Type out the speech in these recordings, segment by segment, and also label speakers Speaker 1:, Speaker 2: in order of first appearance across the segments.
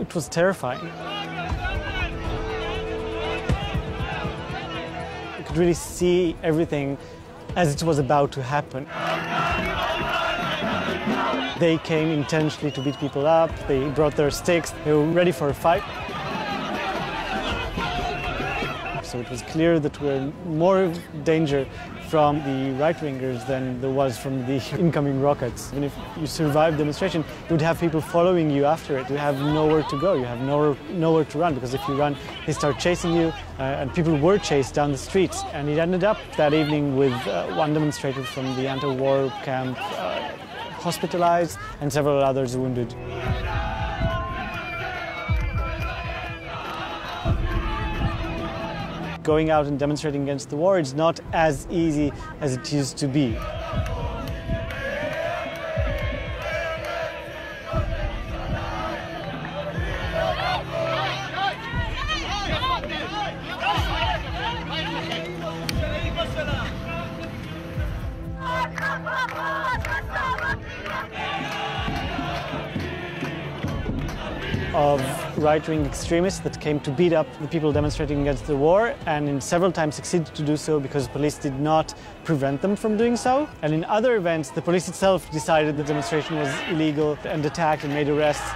Speaker 1: It was terrifying. You could really see everything as it was about to happen. They came intentionally to beat people up, they brought their sticks, they were ready for a fight. So it was clear that we were more danger from the right-wingers than there was from the incoming rockets. Even if you survived the demonstration, you would have people following you after it. You have nowhere to go, you have nowhere to run, because if you run, they start chasing you, and people were chased down the streets. And it ended up that evening with one demonstrator from the Antiwar camp hospitalized and several others wounded. Going out and demonstrating against the war is not as easy as it used to be. Of right-wing extremists that came to beat up the people demonstrating against the war, and in several times succeeded to do so because police did not prevent them from doing so. And in other events, the police itself decided the demonstration was illegal and attacked and made arrests.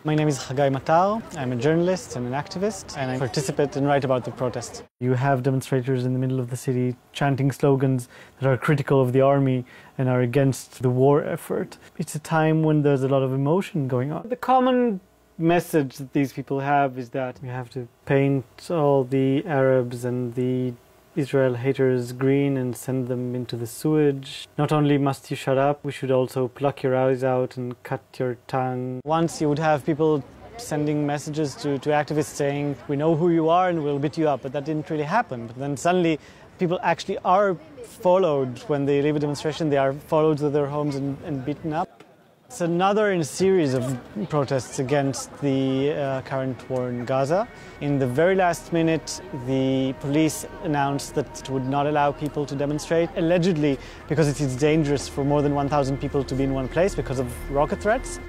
Speaker 1: My name is Chagai Matar. I'm a journalist and an activist, and I participate and write about the protests. You have demonstrators in the middle of the city chanting slogans that are critical of the army and are against the war effort. It's a time when there's a lot of emotion going on. The common message that these people have is that you have to paint all the Arabs and the Israel haters green and send them into the sewage. Not only must you shut up, we should also pluck your eyes out and cut your tongue. Once you would have people sending messages to activists saying, we know who you are and we'll beat you up, but that didn't really happen. But then suddenly people actually are followed when they leave a demonstration, they are followed to their homes and beaten up. It's another in a series of protests against the current war in Gaza. In the very last minute, the police announced that it would not allow people to demonstrate, allegedly because it is dangerous for more than 1,000 people to be in one place because of rocket threats.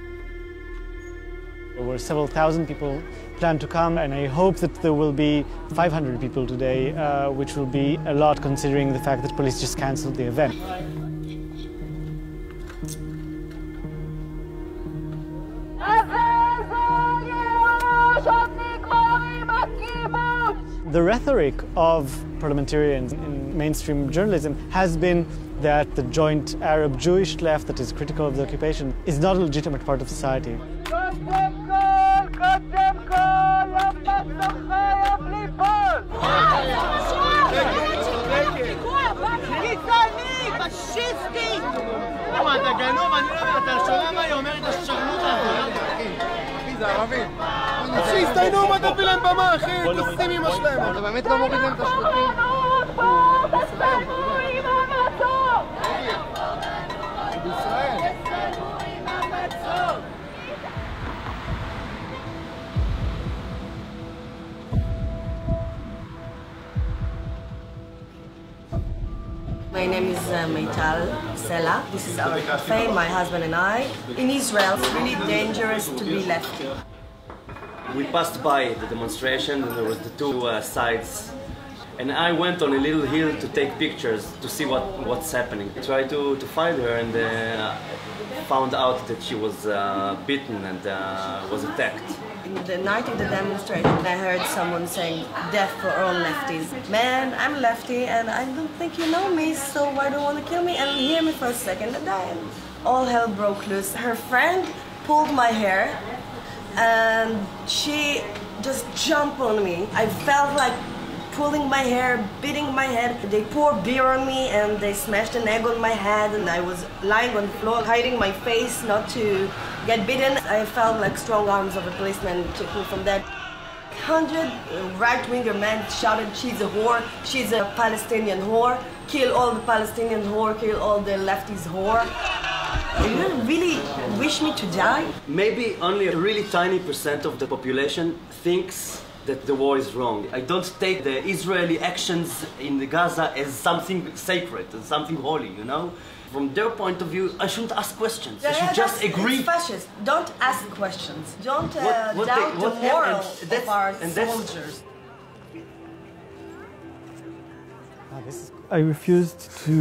Speaker 1: There were several thousand people planned to come, and I hope that there will be 500 people today, which will be a lot considering the fact that police just cancelled the event. The rhetoric of parliamentarians in mainstream journalism has been that the joint Arab-Jewish left that is critical of the occupation is not a legitimate part of society.
Speaker 2: שיסתיינו, מה תביא להם במה, אחי? תשים אמא שלהם. אתה באמת לא מוריד להם את השלטים? בישראל.
Speaker 3: My name is Meital Sela. This is our cafe, my husband and I. In Israel, it's really dangerous to be lefty.
Speaker 4: We passed by the demonstration and there was the two sides. And I went on a little hill to take pictures to see what's happening. I tried to find her and found out that she was beaten and was attacked.
Speaker 3: In the night of the demonstration, I heard someone saying, "Death for all lefties." Man, I'm lefty and I don't think you know me, so why do you want to kill me? And hear me for a second and then all hell broke loose. Her friend pulled my hair and she just jumped on me. I felt like pulling my hair, beating my head. They poured beer on me and they smashed an egg on my head and I was lying on the floor, hiding my face not to get bitten. I felt like strong arms of a policeman took me from there. 100 right-winger men shouted, she's a whore, she's a Palestinian whore, kill all the Palestinian whore, kill all the lefties whore. You really wish me to die?
Speaker 4: Maybe only a really tiny % of the population thinks that the war is wrong. I don't take the Israeli actions in the Gaza as something sacred, as something holy, you know? From their point of view, I shouldn't ask questions. I should just agree.
Speaker 3: It's fascist. Don't ask questions. Don't doubt the morals of our soldiers.
Speaker 1: I refused to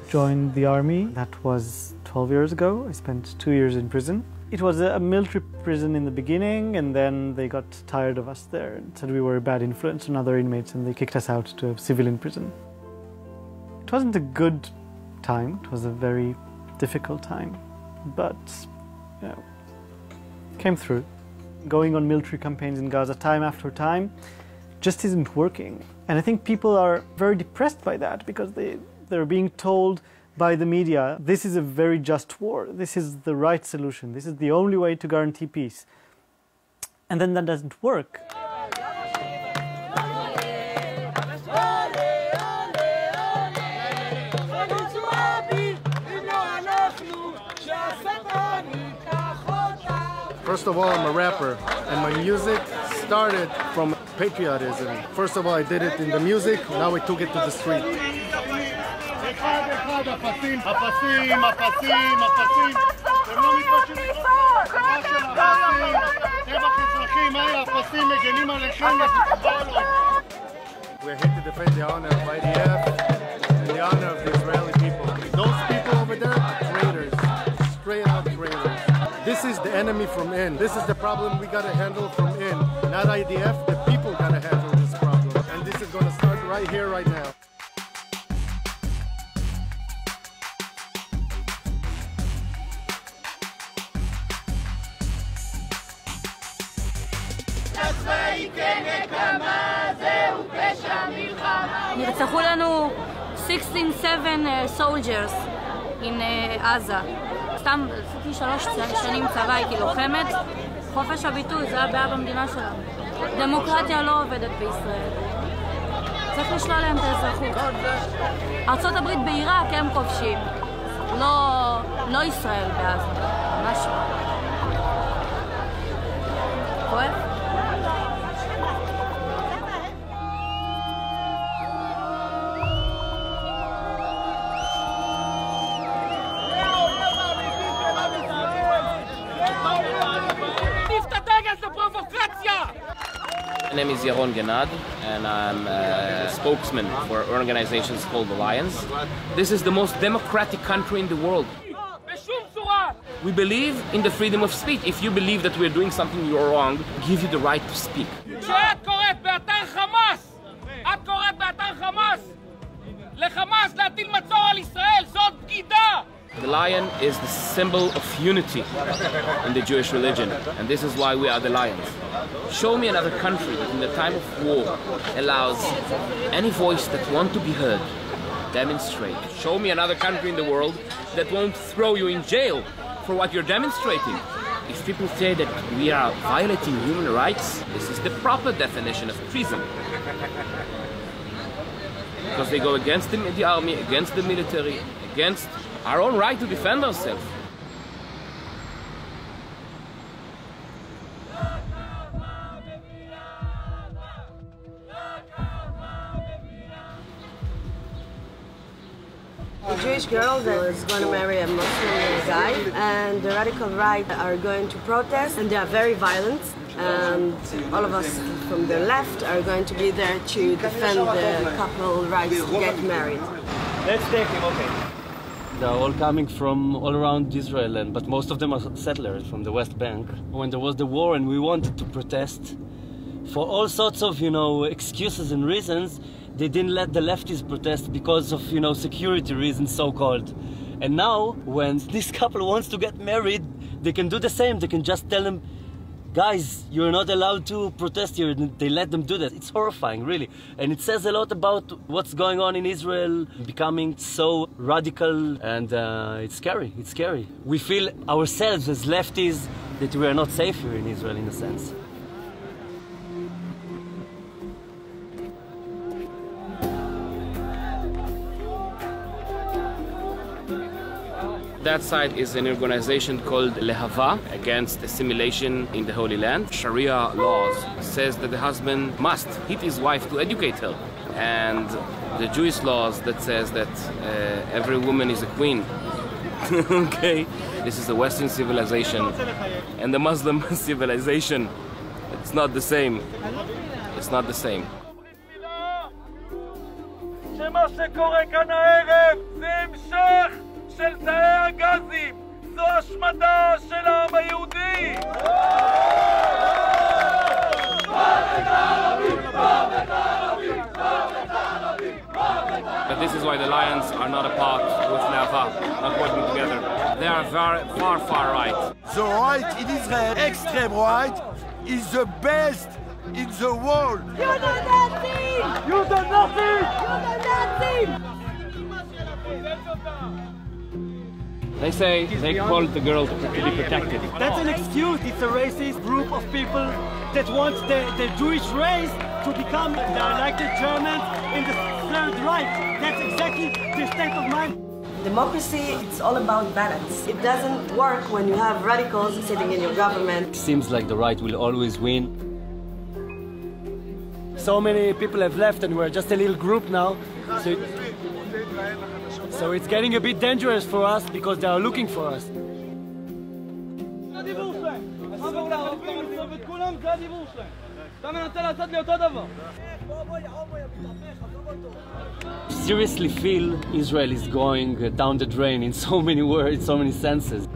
Speaker 1: join the army. That was 12 years ago. I spent 2 years in prison. It was a military prison in the beginning, and then they got tired of us there and said we were a bad influence on other inmates, and they kicked us out to a civilian prison. It wasn't a good time. It was a very difficult time, but you know, came through. Going on military campaigns in Gaza time after time just isn't working. And I think people are very depressed by that because they're being told by the media, this is a very just war, this is the right solution, this is the only way to guarantee peace. And then that doesn't work.
Speaker 2: First of all, I'm a rapper, and my music started from patriotism. First of all, I did it in the music, now we took it to the street. We're here to defend the honor of IDF and the honor of the Israeli people. Those people over there are traitors, straight out traitors. This is the enemy from in. This is the problem we gotta handle from in. Not IDF, the people gotta handle this problem. And this is gonna start right here, right now.
Speaker 5: נרצחו לנו 16 soldiers in עזה. סתם עשיתי 3 שנים צבא, הייתי לוחמת. חופש הביטוי, זה הבעיה במדינה שלנו. דמוקרטיה לא עובדת בישראל. צריך לשלול להם את האזרחות. ארצות הברית בעיראק הם כובשים. לא ישראל בעזה. משהו. כואב?
Speaker 6: My name is Yaron Genad, and I'm a spokesman for organizations called Alliance. This is the most democratic country in the world. We believe in the freedom of speech. If you believe that we're doing something you're wrong, give you the right to speak.
Speaker 7: כשאת קוראת באתר חמאס, את קוראת באתר חמאס, לחמאס להטיל מצור על ישראל, זאת בגידה!
Speaker 6: The lion is the symbol of unity in the Jewish religion, and this is why we are the lions. Show me another country that in the time of war allows any voice that wants to be heard, demonstrate. Show me another country in the world that won't throw you in jail for what you're demonstrating. If people say that we are violating human rights, this is the proper definition of treason. Because they go against the army, against the military, against our own right to defend ourselves.
Speaker 3: A Jewish girl that is going to marry a Muslim guy, and the radical right are going to protest, and they are very violent. And all of us from the left are going to be there to defend the couple rights to get married.
Speaker 4: Let's take him, okay. They're all coming from all around Israel, but most of them are settlers from the West Bank. When there was the war and we wanted to protest, for all sorts of, excuses and reasons, they didn't let the leftists protest because of, security reasons, so-called. And now, when this couple wants to get married, they can do the same. They can just tell them, guys, you're not allowed to protest here. They let them do that. It's horrifying, really. And it says a lot about what's going on in Israel, becoming so radical, and it's scary. It's scary. We feel ourselves as lefties that we are not safe here in Israel, in a sense.
Speaker 6: That side is an organization called Lehava, against assimilation in the Holy Land. Sharia laws says that the husband must hit his wife to educate her. And the Jewish laws that says that every woman is a queen. Okay, this is the Western civilization. And the Muslim civilization, it's not the same. It's not the same.
Speaker 7: שמה שקורה כאן הערב זה המשך של תאי הגזים. זו השמדה של העם היהודי.
Speaker 6: But this is why the Lions are not apart with Lehava, not working together. They are very far right.
Speaker 8: The right in Israel, extreme right, is the best in the world.
Speaker 7: You're the Nazi! You're the Nazi! You're the Nazi!
Speaker 6: They say they call the girl to be protected.
Speaker 9: That's an excuse. It's a racist group of people that wants the Jewish race to become like the Germans in the Third Reich. That's exactly the state of mind.
Speaker 3: Democracy, it's all about balance. It doesn't work when you have radicals sitting in your government.
Speaker 10: It seems like the right will always win.
Speaker 9: So many people have left and we're just a little group now. So it's getting a bit dangerous for us because they are looking for us.
Speaker 10: Seriously feel Israel is going down the drain in so many words, so many senses.